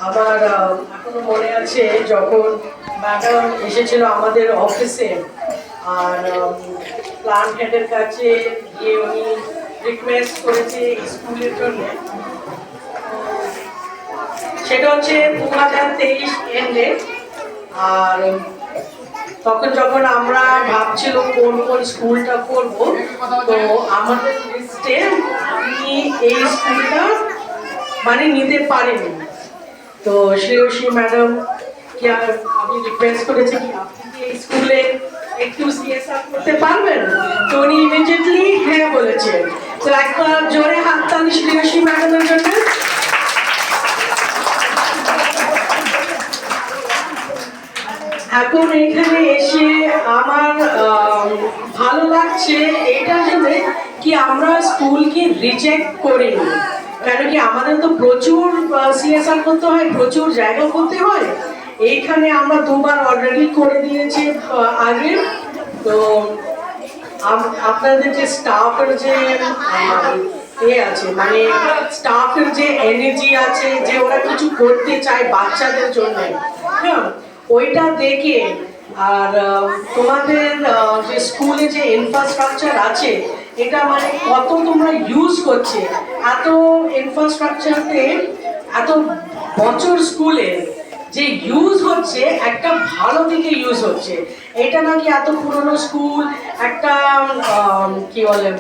আমার এখনো মনে আছে যখন ম্যাডাম এসেছিল আমাদের অফিসে, আর প্ল্যান্ট হেডের কাছে গিয়ে উনি রিকোয়েস্ট করেছে স্কুলের জন্য। সেটা হচ্ছে 2023 এন্ডে। আর তখন যখন আমরা ভাবছিল কোন কোন স্কুলটা করব, তো আমাদের লিস্টে আমি এই স্কুলটা মানে নিতে পারিনি। তো শ্রেয়সী ম্যাডাম কি আমি রিকোয়েস্ট করেছি কি আপনি কি এই স্কুলে একটু সিএসআর করতে পারবেন, তো উনি ইমিডিয়েটলি হ্যাঁ বলেছেন। তো একবার জোরে হাততালি শ্রেয়সী ম্যাডামের জন্য। এখন এখানে এসে আমার ভালো লাগছে এটার জন্য কি আমরা স্কুলকে রিজেক্ট করিনি, কেন কি আমাদের তো প্রচুর সিএসআর করতে হয়, প্রচুর জায়গা করতে হয়। এইখানে আমরা দুবার অলরেডি করে দিয়েছি আগে। তো আপনাদের যে স্টাফের যে আছে, মানে স্টাফের যে এনার্জি আছে, যে ওরা কিছু করতে চায় বাচ্চাদের জন্য, হ্যাঁ, ওইটা দেখে আর তোমাদের যে স্কুলে যে ইনফ্রাস্ট্রাকচার আছে এটা মানে কত তোমরা ইউজ করছে, এত ইনফ্রাস্ট্রাকচারতে এত বছর স্কুলে যে ইউজ হচ্ছে একটা ভালো দিকে ইউজ হচ্ছে। এটা নাকি এত পুরনো স্কুল একটা কি বলে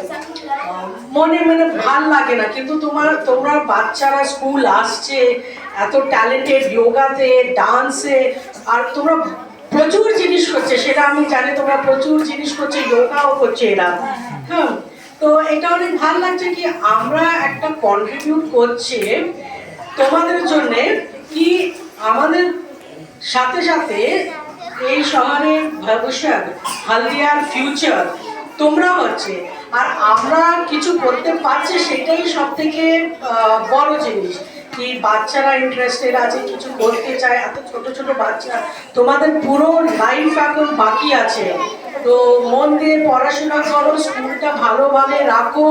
মনে মানে ভাল লাগে না, কিন্তু তোমরা বাচ্চারা স্কুল আসছে এত ট্যালেন্টেড যোগাতে, ডান্সে, আর তোমরা প্রচুর জিনিস করছে, সেটা আমি জানি তোমরা প্রচুর জিনিস করছে, যোগাও করছে এরা। হ্যাঁ, তো এটা অনেক ভালো লাগছে কি আমরা একটা কন্ট্রিবিউট করছি তোমাদের জন্য, কি আমাদের সাথে সাথে এই শহরের ভবিষ্যৎ, হলদিয়ার ফিউচার তোমরা হচ্ছে, আর আমরা কিছু করতে পারছি, সেটাই সব থেকে বড় জিনিস। কি বাচ্চারা ইন্টারেস্টেড আছে, কিছু করতে চায়, এত ছোট ছোট বাচ্চা, তোমাদের পুরো লাইফ এখন বাকি আছে। তো মন দিয়ে পড়াশোনা করো, স্কুলটা ভালোভাবে রাখো,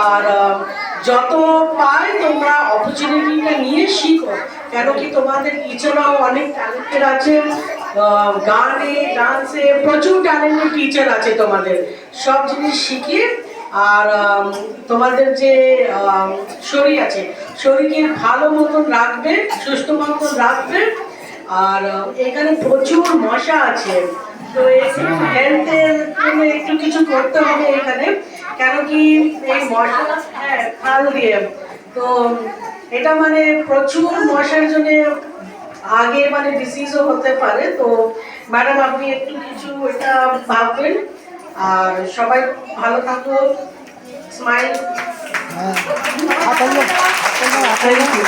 আর যত পায় তোমরা অপরচুনিটিটা নিয়ে শিখো, কেন কি তোমাদের টিচাররাও অনেক ট্যালেন্টেড আছে, গানে ডান্সে প্রচুর ট্যালেন্টেড টিচার আছে, তোমাদের সব জিনিস শিখে। আর তোমাদের যে শরীর আছে, শরীরকে ভালো মতন রাখবে, সুস্থ মতন রাখবে। আর এখানে প্রচুর মশা আছে, তো হেলথের জন্য একটু কিছু করতে হবে এখানে, কেন কি এই মশা, হ্যাঁ, খাল দিয়ে, তো এটা মানে প্রচুর মশার জন্য আগে মানে ডিসিজও হতে পারে। তো ম্যাডাম আপনি একটু কিছু এটা ভাববেন, আর সবাই ভালো থাকো, স্মাইল। Thank you.